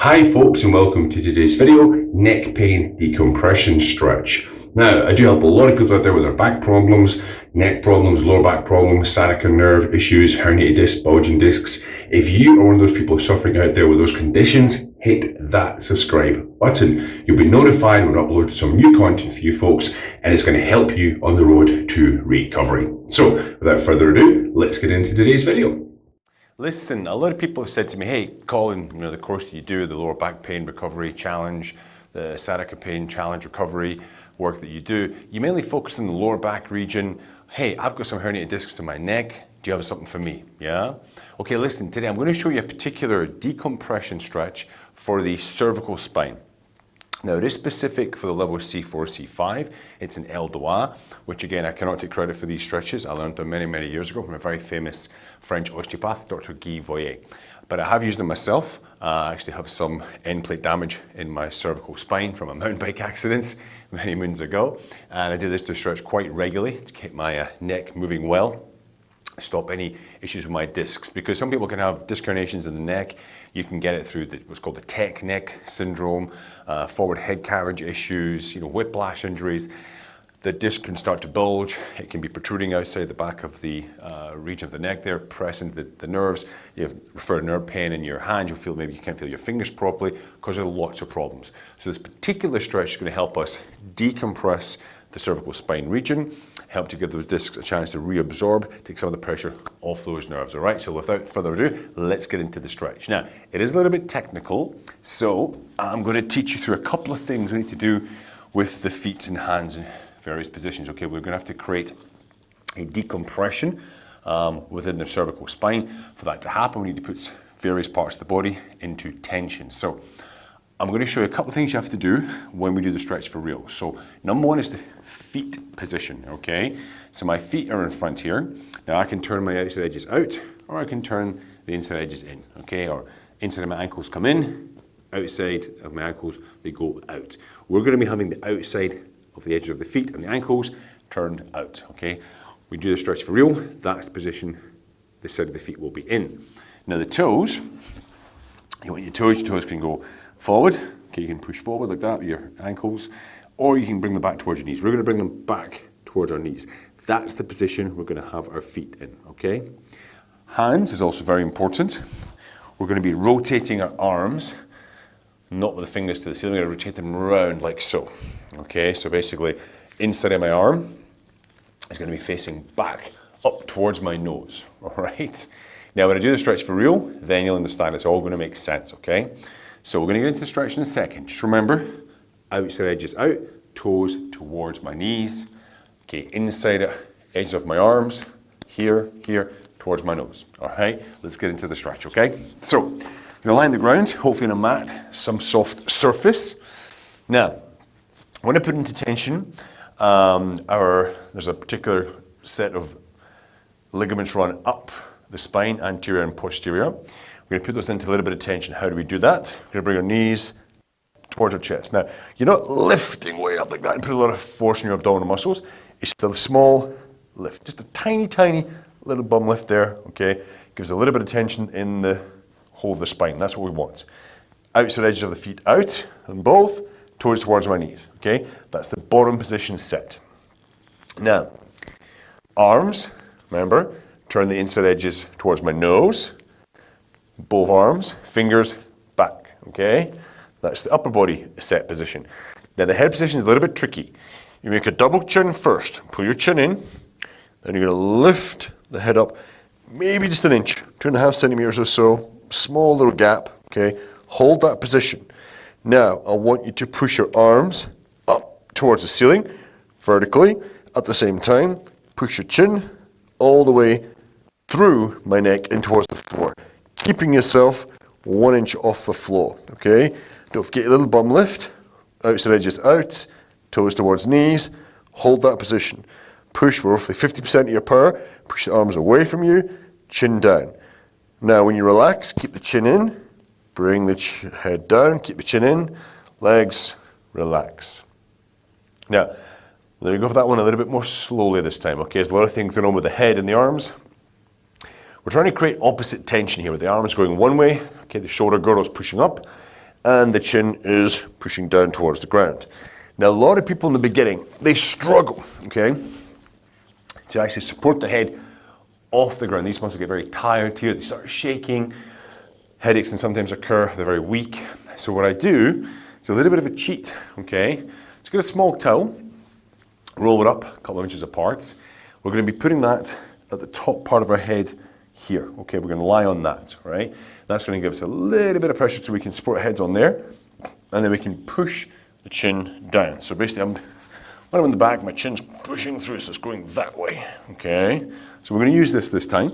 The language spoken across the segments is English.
Hi folks and welcome to today's video, neck pain decompression stretch. Now, I do help a lot of people out there with their back problems, neck problems, lower back problems, sciatica nerve issues, herniated discs, bulging discs. If you are one of those people suffering out there with those conditions, hit that subscribe button. You'll be notified when I upload some new content for you folks, and it's going to help you on the road to recovery. So, without further ado, let's get into today's video. Listen, a lot of people have said to me, hey, Colin, the course that you do, the lower back pain recovery challenge, the sciatica pain challenge recovery work that you do, you mainly focus on the lower back region. Hey, I've got some herniated discs in my neck. Do you have something for me? Yeah? Okay, listen, today I'm going to show you a particular decompression stretch for the cervical spine. Now, it is specific for the level C4, C5. It's an L2A, which again, I cannot take credit for these stretches. I learned them many, many years ago from a very famous French osteopath, Dr. Guy Voyer. But I have used them myself. I actually have some end plate damage in my cervical spine from a mountain bike accident many moons ago. And I do this to stretch quite regularly to keep my neck moving well. Stop any issues with my discs, because some people can have disc herniations in the neck. You can get it through what's called the tech neck syndrome, forward head carriage issues, whiplash injuries. The disc can start to bulge. It can be protruding outside the back of the region of the neck there, pressing the nerves. You have referred nerve pain in your hand. You'll feel maybe you can't feel your fingers properly because there are lots of problems. So this particular stretch is going to help us decompress the cervical spine region, help to give those discs a chance to reabsorb, take some of the pressure off those nerves, all right? So without further ado, let's get into the stretch. Now, it is a little bit technical, so I'm going to teach you through a couple of things we need to do with the feet and hands in various positions, okay? We're going to have to create a decompression within the cervical spine. For that to happen, we need to put various parts of the body into tension. So I'm going to show you a couple of things you have to do when we do the stretch for real. So number one is the feet position, okay? So my feet are in front here. Now I can turn my outside edges out, or I can turn the inside edges in, okay? Or inside of my ankles come in, outside of my ankles, they go out. We're going to be having the outside of the edges of the feet and the ankles turned out, okay? We do the stretch for real, that's the position this side of the feet will be in. Now the toes, you want your toes can go forward, okay, you can push forward like that with your ankles, or you can bring them back towards your knees. We're going to bring them back towards our knees. That's the position we're going to have our feet in, okay? Hands is also very important. We're going to be rotating our arms, not with the fingers to the ceiling, we're going to rotate them around like so, okay? So basically, inside of my arm is going to be facing back up towards my nose, all right? Now, when I do the stretch for real, then you'll understand it's all going to make sense, okay? So we're going to get into the stretch in a second. Just remember, outside edges out, toes towards my knees. Okay, inside edges of my arms, here, towards my nose. All right, let's get into the stretch, okay? So, I'm going to lie on the ground, hopefully on a mat, some soft surface. Now, when I put into tension, there's a particular set of ligaments run up the spine, anterior and posterior. We're going to put those into a little bit of tension. How do we do that? We're going to bring our knees towards our chest. Now, you're not lifting way up like that and put a lot of force in your abdominal muscles. It's still a small lift, just a tiny, tiny little bum lift there, okay? Gives a little bit of tension in the whole of the spine. That's what we want. Outside edges of the feet out, and both, toes towards my knees, okay? That's the bottom position set. Now, arms, remember, turn the inside edges towards my nose. Both arms, fingers back, okay? That's the upper body set position. Now the head position is a little bit tricky. You make a double chin first, pull your chin in, then you're gonna lift the head up, maybe just an inch, 2.5 centimeters or so, small little gap, okay? Hold that position. Now, I want you to push your arms up towards the ceiling, vertically. At the same time, push your chin all the way through my neck and towards the floor, keeping yourself 1 inch off the floor, okay? Don't forget your little bum lift, outside edges out, toes towards knees, hold that position. Push with roughly 50% of your power, push the arms away from you, chin down. Now when you relax, keep the chin in, bring the head down, keep the chin in, legs, relax. Now, let me go for that one a little bit more slowly this time, okay? There's a lot of things going on with the head and the arms. We're trying to create opposite tension here with the arms going one way, okay, the shoulder girdle is pushing up, and the chin is pushing down towards the ground. Now, a lot of people in the beginning, they struggle, okay, to actually support the head off the ground. These muscles get very tired here, they start shaking, headaches can sometimes occur, they're very weak. So what I do, it's a little bit of a cheat, okay? Just get a small towel, roll it up a couple of inches apart. We're going to be putting that at the top part of our head here, okay? We're going to lie on that, right? That's going to give us a little bit of pressure so we can support our heads on there, and then we can push the chin down. So basically, when I'm in the back, my chin's pushing through, so it's going that way, okay? So we're going to use this time.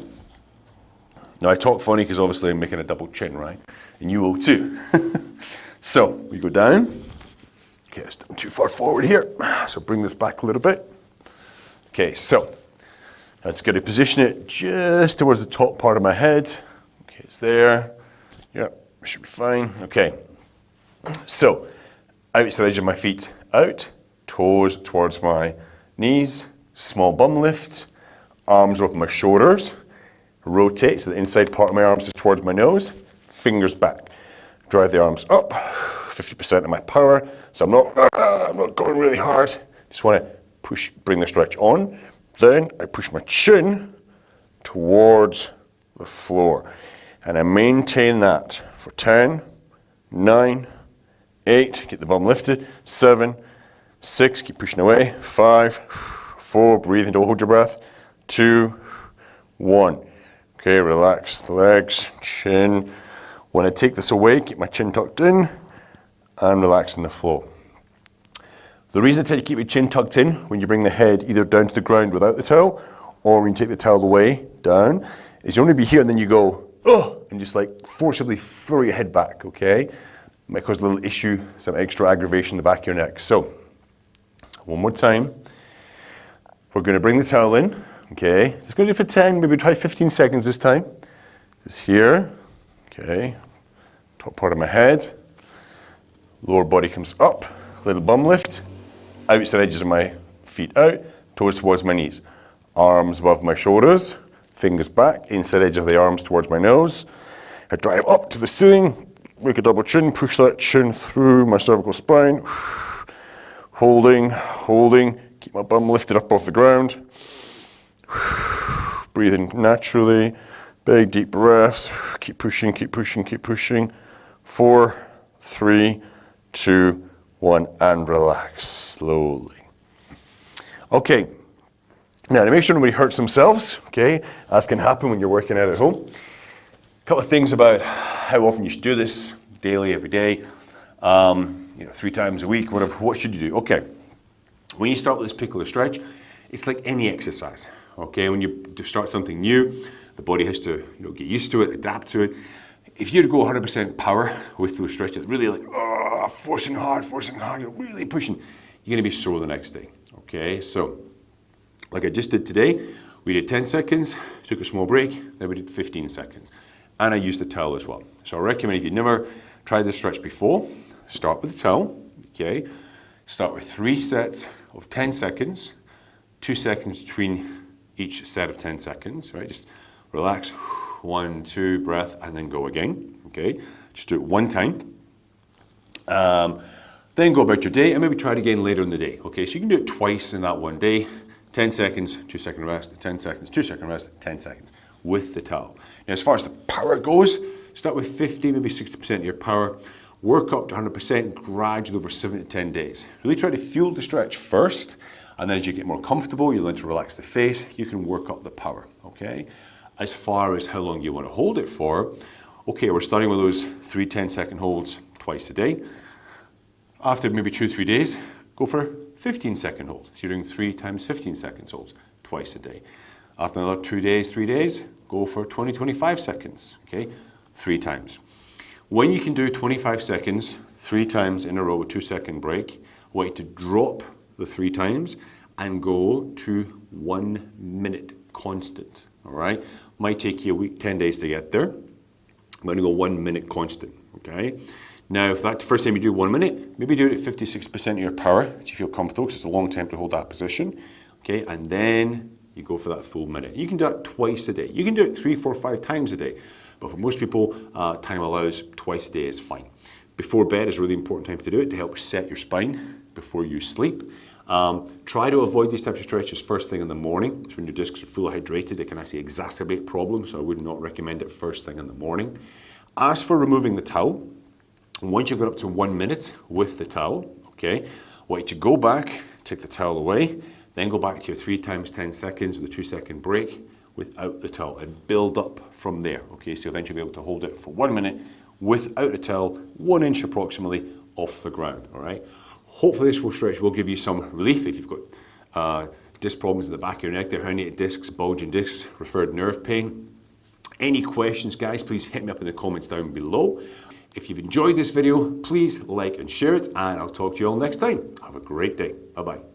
Now, I talk funny because obviously I'm making a double chin, right? And you will too. So we go down. Okay, it's too far forward here, so bring this back a little bit. Okay, so that's good to position it just towards the top part of my head. Okay, it's there. Yep, should be fine. Okay, so outside edge of my feet out, toes towards my knees, small bum lift, arms up my shoulders, rotate so the inside part of my arms is towards my nose, fingers back. Drive the arms up, 50% of my power, so I'm not going really hard. Just want to push, bring the stretch on. Then I push my chin towards the floor. And I maintain that for 10, 9, 8, get the bum lifted, 7, 6, keep pushing away, 5, 4, breathe into hold your breath, 2, 1. Okay, relax the legs, chin. When I take this away, keep my chin tucked in and relaxing the flow. The reason I tell you to keep your chin tucked in when you bring the head either down to the ground without the towel or when you take the towel away, down, is you only be here and then you go, oh, and just like forcibly throw your head back, okay? Might cause a little issue, some extra aggravation in the back of your neck. So, one more time. We're going to bring the towel in, okay? It's going to do for 10, maybe try 15 seconds this time. Just here, okay? Top part of my head. Lower body comes up, little bum lift. Outside edges of my feet out, toes towards my knees. Arms above my shoulders, fingers back, inside edge of the arms towards my nose. I drive up to the ceiling, make a double chin, push that chin through my cervical spine. Holding, keep my bum lifted up off the ground. Breathing naturally, big deep breaths. Keep pushing. 4, 3, 2, 1, and relax slowly. Okay, now to make sure nobody hurts themselves, okay, as can happen when you're working out at home. A couple of things about how often you should do this, daily, every day, 3 times a week, whatever. What should you do? Okay, when you start with this particular stretch, it's like any exercise, okay? When you start something new, the body has to get used to it, adapt to it. If you go 100% power with those stretches, really like, forcing hard, you're really pushing, you're gonna be sore the next day, okay? So, like I just did today, we did 10 seconds, took a small break, then we did 15 seconds. And I used the towel as well. So I recommend if you've never tried this stretch before, start with the towel, okay? Start with 3 sets of 10 seconds, 2 seconds between each set of 10 seconds, right? Just relax, 1, 2, breath, and then go again, okay? Just do it 1 time. Then go about your day and maybe try it again later in the day, okay? So you can do it twice in that one day, 10 seconds, 2 second rest, 10 seconds, 2 second rest, 10 seconds with the towel. Now, as far as the power goes, start with 50, maybe 60% of your power. Work up to 100% gradually over 7 to 10 days. Really try to fuel the stretch first, and then as you get more comfortable, you learn to relax the face, you can work up the power, okay? As far as how long you want to hold it for, okay, we're starting with those 3 10-second holds twice a day. After maybe 2-3 days, go for 15-second holds. So you're doing 3 times 15 seconds holds twice a day. After another 2 days, 3 days, go for 20-25 seconds, okay? 3 times. When you can do 25 seconds, 3 times in a row with 2-second break, I want you to drop the 3 times and go to 1 minute constant, all right? Might take you a week, 10 days to get there. I'm gonna go 1 minute constant, okay? Now, if that's the first time you do 1 minute, maybe do it at 56% of your power, so you feel comfortable, because it's a long time to hold that position, okay? And then you go for that full minute. You can do that twice a day. You can do it 3, 4, 5 times a day. But for most people, time allows, twice a day is fine. Before bed is a really important time to do it to help set your spine before you sleep. Try to avoid these types of stretches first thing in the morning. So when your discs are fully hydrated, it can actually exacerbate problems, so I would not recommend it first thing in the morning. As for removing the towel, once you've got up to 1 minute with the towel, okay, I want you to go back, take the towel away, then go back to your 3 times 10 seconds with a 2-second break without the towel and build up from there, okay? So eventually you'll be able to hold it for 1 minute without a towel, 1 inch approximately off the ground, all right? Hopefully this stretch will give you some relief if you've got disc problems in the back of your neck, the herniated discs, bulging discs, referred nerve pain. Any questions, guys, please hit me up in the comments down below. If you've enjoyed this video, please like and share it, and I'll talk to you all next time. Have a great day. Bye-bye.